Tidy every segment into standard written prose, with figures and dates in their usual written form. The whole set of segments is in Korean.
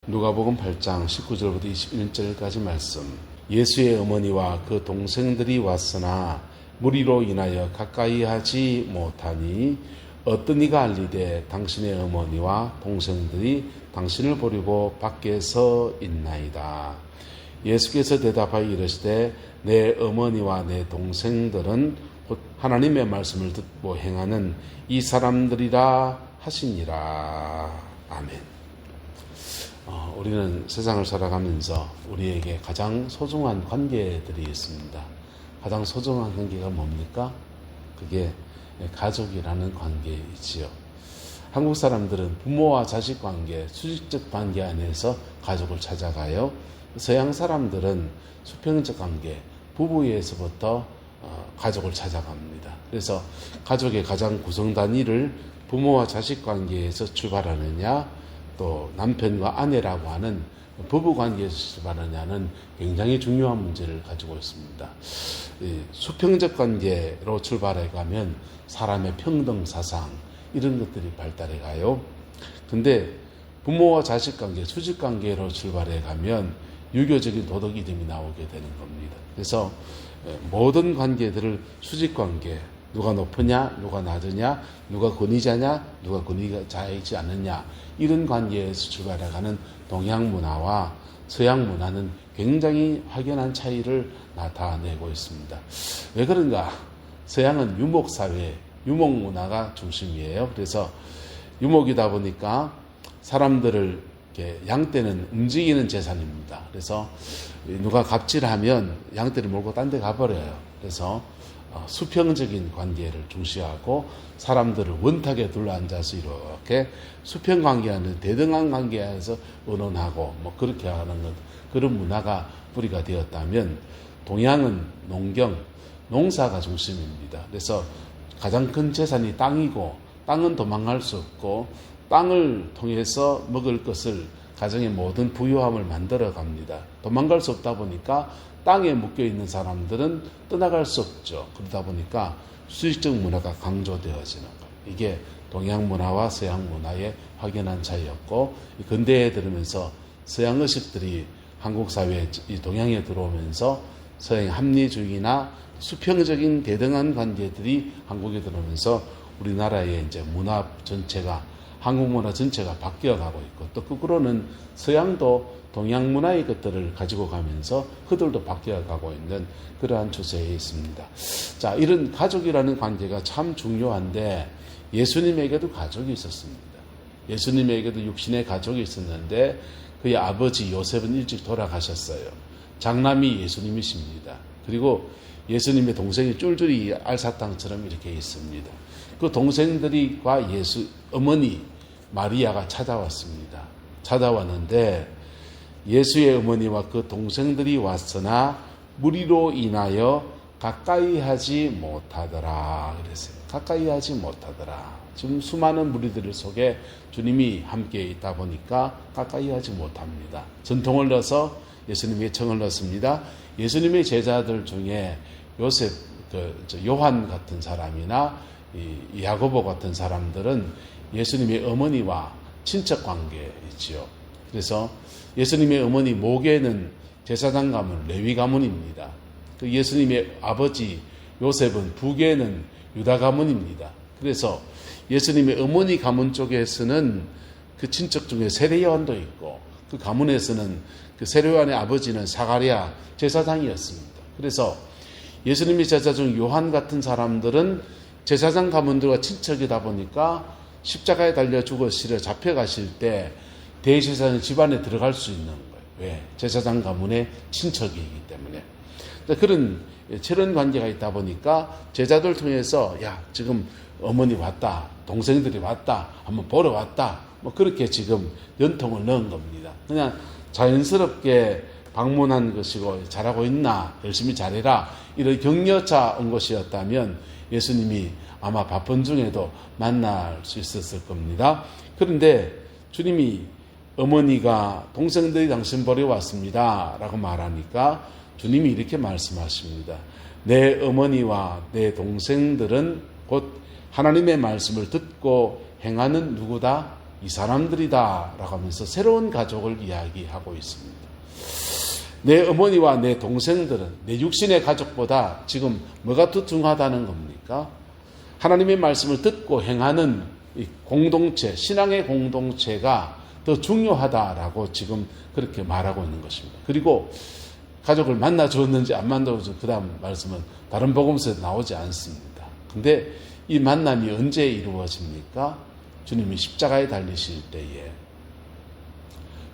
누가복음 8장 19절부터 21절까지 말씀. 예수의 어머니와 그 동생들이 왔으나 무리로 인하여 가까이 하지 못하니 어떤 이가 알리되 당신의 어머니와 동생들이 당신을 보려고 밖에 서 있나이다. 예수께서 대답하여 이르시되 내 어머니와 내 동생들은 곧 하나님의 말씀을 듣고 행하는 이 사람들이라 하시니라. 아멘. 우리는 세상을 살아가면서 우리에게 가장 소중한 관계들이 있습니다. 가장 소중한 관계가 뭡니까? 그게 가족이라는 관계이지요. 한국 사람들은 부모와 자식 관계, 수직적 관계 안에서 가족을 찾아가요. 서양 사람들은 수평적 관계, 부부에서부터 가족을 찾아갑니다. 그래서 가족의 가장 구성 단위를 부모와 자식 관계에서 출발하느냐, 또 남편과 아내라고 하는 부부관계에서 출발하느냐는 굉장히 중요한 문제를 가지고 있습니다. 수평적 관계로 출발해 가면 사람의 평등사상 이런 것들이 발달해 가요. 근데 부모와 자식 관계, 수직 관계로 출발해 가면 유교적인 도덕 이름이 나오게 되는 겁니다. 그래서 모든 관계들을 수직 관계, 누가 높으냐, 누가 낮으냐, 누가 권위자냐, 누가 권위자이지 않느냐, 이런 관계에서 출발해가는 동양 문화와 서양 문화는 굉장히 확연한 차이를 나타내고 있습니다. 왜 그런가? 서양은 유목사회, 유목문화가 중심이에요. 그래서 유목이다 보니까 사람들을 이렇게 양떼는 움직이는 재산입니다. 그래서 누가 갑질하면 양떼를 몰고 딴 데 가버려요. 그래서 수평적인 관계를 중시하고 사람들을 원탁에 둘러앉아서 이렇게 수평 관계하는 대등한 관계에서 의논하고 그렇게 하는 것, 그런 문화가 뿌리가 되었다면 동양은 농경, 농사가 중심입니다. 그래서 가장 큰 재산이 땅이고 땅은 도망갈 수 없고 땅을 통해서 먹을 것을 가정의 모든 부유함을 만들어 갑니다. 도망갈 수 없다 보니까 땅에 묶여있는 사람들은 떠나갈 수 없죠. 그러다 보니까 수직적 문화가 강조되어지는 거예요. 이게 동양 문화와 서양 문화의 확연한 차이였고, 근대에 들으면서 서양 의식들이 한국 사회에, 동양에 들어오면서 서양 합리주의나 수평적인 대등한 관계들이 한국에 들어오면서 우리나라의 이제 문화 전체가, 한국 문화 전체가 바뀌어가고 있고, 또 거꾸로는 서양도 동양 문화의 것들을 가지고 가면서 그들도 바뀌어가고 있는 그러한 추세에 있습니다. 자, 이런 가족이라는 관계가 참 중요한데 예수님에게도 가족이 있었습니다. 예수님에게도 육신의 가족이 있었는데 그의 아버지 요셉은 일찍 돌아가셨어요. 장남이 예수님이십니다. 그리고 예수님의 동생이 쫄쫄이 알사탕처럼 이렇게 있습니다. 그 동생들과 예수 어머니 마리아가 찾아왔습니다. 찾아왔는데 예수의 어머니와 그 동생들이 왔으나 무리로 인하여 가까이 하지 못하더라 그랬어요. 가까이 하지 못하더라. 지금 수많은 무리들 속에 주님이 함께 있다 보니까 가까이 하지 못합니다. 전통을 넣어서 예수님의 청을 넣습니다. 예수님의 제자들 중에 요셉, 요한 같은 사람이나 야고보 같은 사람들은 예수님의 어머니와 친척 관계이지요. 그래서 예수님의 어머니 목에는 제사장 가문, 레위 가문입니다. 그 예수님의 아버지 요셉은 북에는 유다 가문입니다. 그래서 예수님의 어머니 가문 쪽에서는 그 친척 중에 세례요한도 있고, 그 가문에서는 그 세례요한의 아버지는 사가랴 제사장이었습니다. 그래서 예수님의 제자 중 요한 같은 사람들은 제사장 가문들과 친척이다 보니까 십자가에 달려 죽으시려 잡혀가실 때 대제사장 집안에 들어갈 수 있는 거예요. 왜? 제사장 가문의 친척이기 때문에. 그런 철원 관계가 있다 보니까 제자들 통해서 지금 어머니 왔다, 동생들이 왔다, 한번 보러 왔다, 그렇게 지금 연통을 넣은 겁니다. 그냥 자연스럽게 방문한 것이고 잘하고 있나, 열심히 잘해라, 이런 격려차 온 것이었다면 예수님이 아마 바쁜 중에도 만날 수 있었을 겁니다. 그런데 주님이 어머니가 동생들이 당신 보러 왔습니다 라고 말하니까 주님이 이렇게 말씀하십니다. 내 어머니와 내 동생들은 곧 하나님의 말씀을 듣고 행하는 누구다? 이 사람들이다 라고 하면서 새로운 가족을 이야기하고 있습니다. 내 어머니와 내 동생들은 내 육신의 가족보다 지금 뭐가 더 중요하다는 겁니까? 하나님의 말씀을 듣고 행하는 이 공동체, 신앙의 공동체가 더 중요하다라고 지금 그렇게 말하고 있는 것입니다. 그리고 가족을 만나 주었는지 안 만나 주었는지 그 다음 말씀은 다른 복음서에 나오지 않습니다. 근데 이 만남이 언제 이루어집니까? 주님이 십자가에 달리실 때에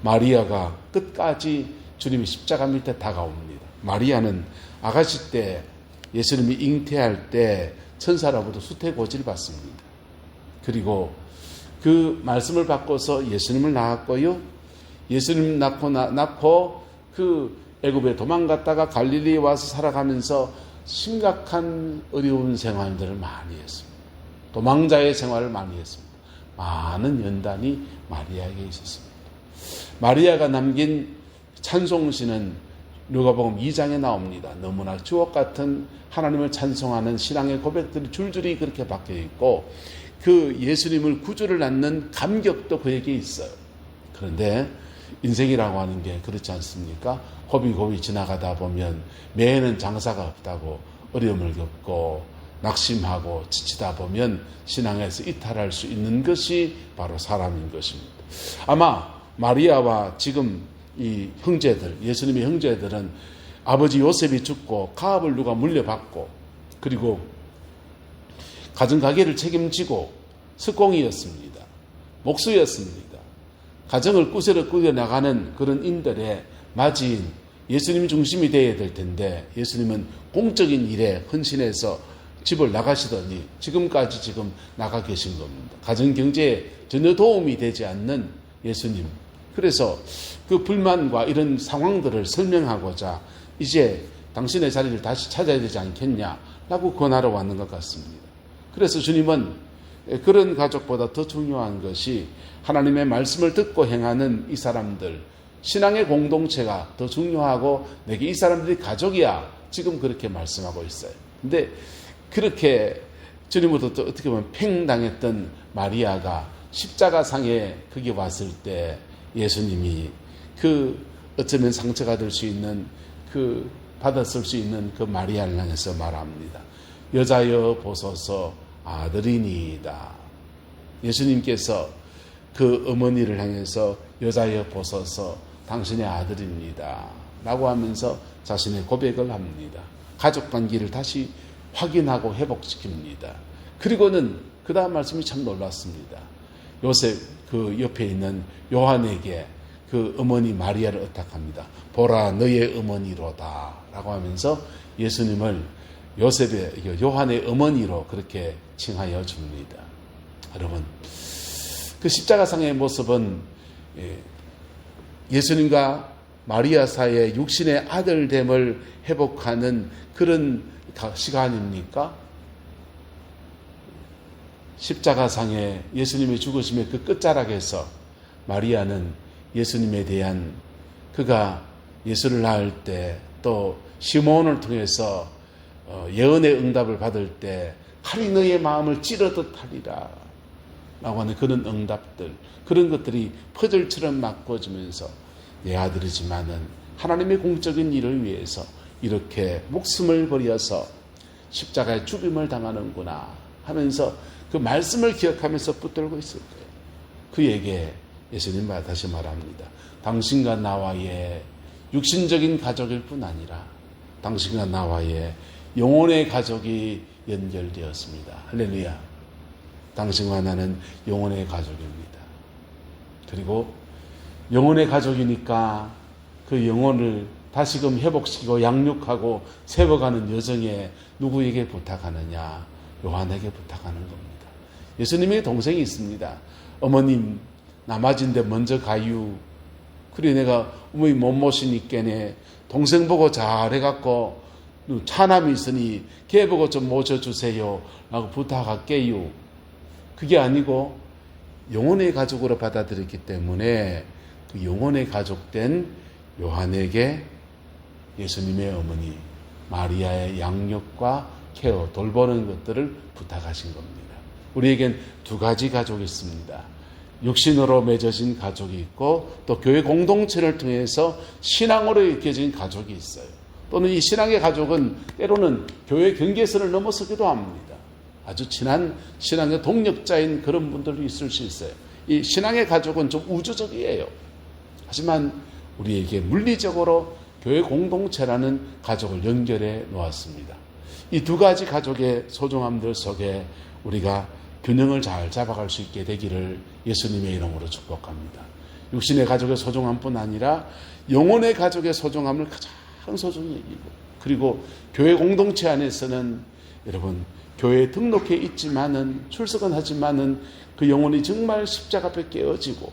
마리아가 끝까지 주님이 십자가 밑에 다가옵니다. 마리아는 아가씨 때 예수님이 잉태할 때 천사로부터 수태고지를 받습니다. 그리고 그 말씀을 받고서 예수님을 낳았고요. 예수님 낳고 그 애굽에 도망갔다가 갈릴리에 와서 살아가면서 심각한 어려운 생활들을 많이 했습니다. 도망자의 생활을 많이 했습니다. 많은 연단이 마리아에게 있었습니다. 마리아가 남긴 찬송시는 누가복음 2장에 나옵니다. 너무나 주옥 같은 하나님을 찬송하는 신앙의 고백들이 줄줄이 그렇게 박혀 있고 그 예수님을 구주를 낳는 감격도 그에게 있어요. 그런데 인생이라고 하는 게 그렇지 않습니까? 고비고비 지나가다 보면 매해는 장사가 없다고 어려움을 겪고 낙심하고 지치다 보면 신앙에서 이탈할 수 있는 것이 바로 사람인 것입니다. 아마 마리아와 지금 이 형제들, 예수님의 형제들은 아버지 요셉이 죽고 가업을 누가 물려받고 그리고 가정가계를 책임지고 석공이었습니다. 목수였습니다. 가정을 꾸려나가는 그런 인들의 맞이인 예수님 중심이 되어야 될 텐데 예수님은 공적인 일에 헌신해서 집을 나가시더니 지금까지 지금 나가 계신 겁니다. 가정경제에 전혀 도움이 되지 않는 예수님. 그래서 그 불만과 이런 상황들을 설명하고자 이제 당신의 자리를 다시 찾아야 되지 않겠냐라고 권하러 왔는 것 같습니다. 그래서 주님은 그런 가족보다 더 중요한 것이 하나님의 말씀을 듣고 행하는 이 사람들, 신앙의 공동체가 더 중요하고 내게 이 사람들이 가족이야. 지금 그렇게 말씀하고 있어요. 근데 그렇게 주님으로부터 어떻게 보면 팽당했던 마리아가 십자가상에 거기 왔을 때 예수님이 그 어쩌면 상처가 될 수 있는 그 받았을 수 있는 그 마리아를 향해서 말합니다. 여자여 보소서 아들이니이다. 예수님께서 그 어머니를 향해서 여자여 보소서 당신의 아들입니다. 라고 하면서 자신의 고백을 합니다. 가족관계를 다시 확인하고 회복시킵니다. 그리고는 그 다음 말씀이 참 놀랐습니다. 요셉 그 옆에 있는 요한에게 그 어머니 마리아를 의탁합니다. 보라 너의 어머니로다 라고 하면서 예수님을 요한의 어머니로 그렇게 칭하여 줍니다. 여러분 그 십자가상의 모습은 예수님과 마리아 사이의 육신의 아들됨을 회복하는 그런 시간입니까? 십자가상에 예수님의 죽으심의 그 끝자락에서 마리아는 예수님에 대한 그가 예수를 낳을 때 또 시몬을 통해서 예언의 응답을 받을 때 칼이 너의 마음을 찌르듯 하리라 라고 하는 그런 응답들, 그런 것들이 퍼즐처럼 막고지면서 내 아들이지만은 하나님의 공적인 일을 위해서 이렇게 목숨을 버려서 십자가에 죽임을 당하는구나 하면서 그 말씀을 기억하면서 붙들고 있을 거예요. 그에게 예수님 다시 말합니다. 당신과 나와의 육신적인 가족일 뿐 아니라 당신과 나와의 영혼의 가족이 연결되었습니다. 할렐루야. 당신과 나는 영혼의 가족입니다. 그리고 영혼의 가족이니까 그 영혼을 다시금 회복시키고 양육하고 세워가는 여정에 누구에게 부탁하느냐? 요한에게 부탁하는 겁니다. 예수님의 동생이 있습니다. 어머님 남아진데 먼저 가유. 그래 내가 어머니 못 모시니께네 동생 보고 잘해갖고 차남이 있으니 걔 보고 좀 모셔주세요 라고 부탁할게요. 그게 아니고 영혼의 가족으로 받아들였기 때문에 그 영혼의 가족된 요한에게 예수님의 어머니 마리아의 양육과 케어, 돌보는 것들을 부탁하신 겁니다. 우리에겐 두 가지 가족이 있습니다. 육신으로 맺어진 가족이 있고 또 교회 공동체를 통해서 신앙으로 이어진 가족이 있어요. 또는 이 신앙의 가족은 때로는 교회 경계선을 넘어서기도 합니다. 아주 친한 신앙의 동력자인 그런 분들도 있을 수 있어요. 이 신앙의 가족은 좀 우주적이에요. 하지만 우리에게 물리적으로 교회 공동체라는 가족을 연결해 놓았습니다. 이 두 가지 가족의 소중함들 속에 우리가 균형을 잘 잡아갈 수 있게 되기를 예수님의 이름으로 축복합니다. 육신의 가족의 소중함뿐 아니라 영혼의 가족의 소중함을 가장 소중히 여기고, 그리고 교회 공동체 안에서는 여러분 교회에 등록해 있지만은 출석은 하지만은 그 영혼이 정말 십자가 앞에 깨어지고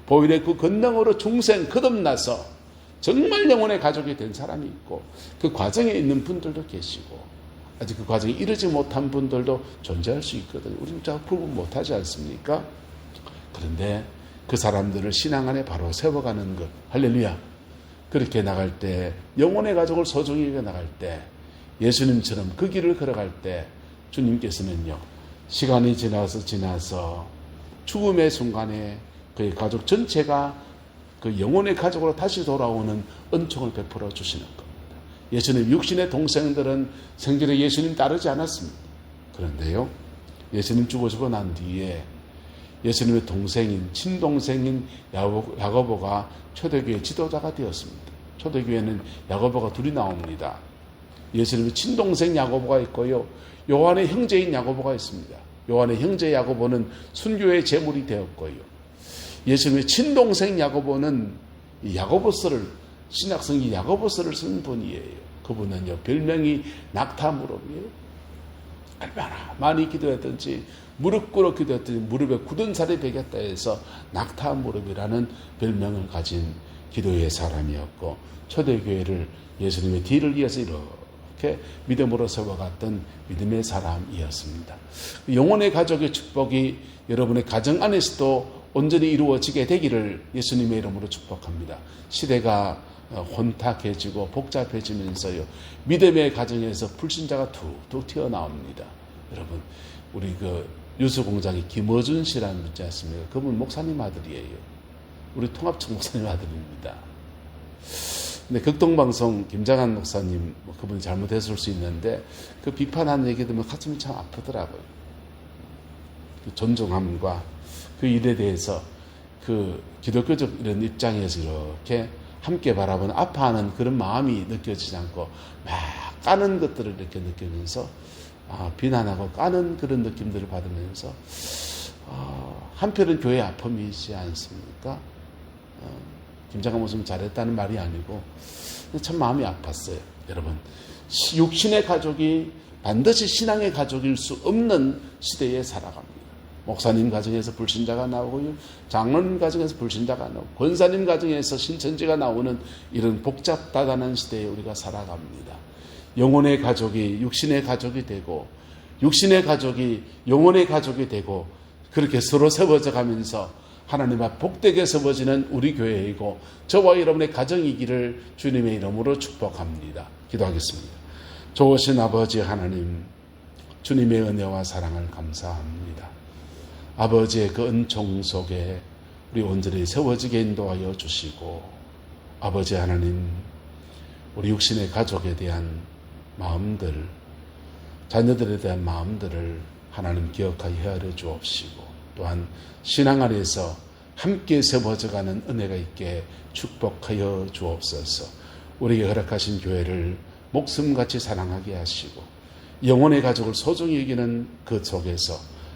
보일의 그 권능으로 중생 거듭나서 정말 영혼의 가족이 된 사람이 있고, 그 과정에 있는 분들도 계시고 아직 그 과정에 이르지 못한 분들도 존재할 수 있거든요. 우리는 잘 구분 못하지 않습니까? 그런데 그 사람들을 신앙 안에 바로 세워가는 것, 할렐루야. 그렇게 나갈 때, 영혼의 가족을 소중히 여겨 나갈 때, 예수님처럼 그 길을 걸어갈 때 주님께서는요, 시간이 지나서 죽음의 순간에 그의 가족 전체가 그 영혼의 가족으로 다시 돌아오는 은총을 베풀어 주시는 겁니다. 예수님 육신의 동생들은 생전에 예수님 따르지 않았습니다. 그런데요, 예수님 죽어지고 난 뒤에 예수님의 동생인, 친동생인 야고보가 초대교회 지도자가 되었습니다. 초대교회는 야고보가 둘이 나옵니다. 예수님의 친동생 야고보가 있고요, 요한의 형제인 야고보가 있습니다. 요한의 형제 야고보는 순교의 제물이 되었고요, 예수님의 친동생 야고보는 야고보서를, 신약성기 야고보서를 쓴 분이에요. 그분은요, 별명이 낙타무릎이에요. 얼마나 많이 기도했던지, 무릎 꿇어 기도했더니 무릎에 굳은 살이 배겼다 해서 낙타무릎이라는 별명을 가진 기도의 사람이었고, 초대교회를 예수님의 뒤를 이어서 이렇게 믿음으로 세워갔던 믿음의 사람이었습니다. 영혼의 가족의 축복이 여러분의 가정 안에서도 온전히 이루어지게 되기를 예수님의 이름으로 축복합니다. 시대가 혼탁해지고 복잡해지면서요, 믿음의 가정에서 불신자가 툭툭 튀어나옵니다. 여러분, 우리 유수공장의 김어준 씨라는 분이 있지 않습니까? 그분 목사님 아들이에요. 우리 통합청 목사님 아들입니다. 근데 극동방송 김장한 목사님, 그분이 잘못했을 수 있는데 그 비판하는 얘기 들으면 가슴이 참 아프더라고요. 그 존중함과 그 일에 대해서 그 기독교적 이런 입장에서 이렇게 함께 바라보는 아파하는 그런 마음이 느껴지지 않고 막 까는 것들을 이렇게 느끼면서 비난하고 까는 그런 느낌들을 받으면서 한편은 교회의 아픔이지 않습니까? 김장한 목사님 잘했다는 말이 아니고 참 마음이 아팠어요. 여러분, 육신의 가족이 반드시 신앙의 가족일 수 없는 시대에 살아갑니다. 목사님 가정에서 불신자가 나오고요, 장로님 가정에서 불신자가 나오고, 권사님 가정에서 신천지가 나오는 이런 복잡다단한 시대에 우리가 살아갑니다. 영혼의 가족이 육신의 가족이 되고, 육신의 가족이 영혼의 가족이 되고, 그렇게 서로 세워져 가면서 하나님 앞 복되게 세워지는 우리 교회이고 저와 여러분의 가정이기를 주님의 이름으로 축복합니다. 기도하겠습니다. 좋으신 아버지 하나님, 주님의 은혜와 사랑을 감사합니다. 아버지의 그 은총 속에 우리 온전히 세워지게 인도하여 주시고, 아버지 하나님, 우리 육신의 가족에 대한 마음들, 자녀들에 대한 마음들을 하나님 기억하여 헤아려 주옵시고, 또한 신앙 안에서 함께 세워져가는 은혜가 있게 축복하여 주옵소서. 우리에게 허락하신 교회를 목숨같이 사랑하게 하시고 영혼의 가족을 소중히 여기는 그 속에서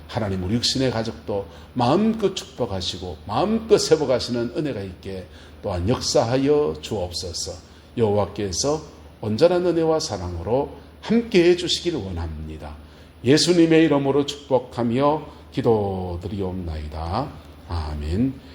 하나님 우리 육신의 가족도 마음껏 축복하시고 마음껏 세워가시는 은혜가 있게 또한 역사하여 주옵소서. 여호와께서 온전한 은혜와 사랑으로 함께해 주시기를 원합니다. 예수님의 이름으로 축복하며 기도드리옵나이다. 아멘.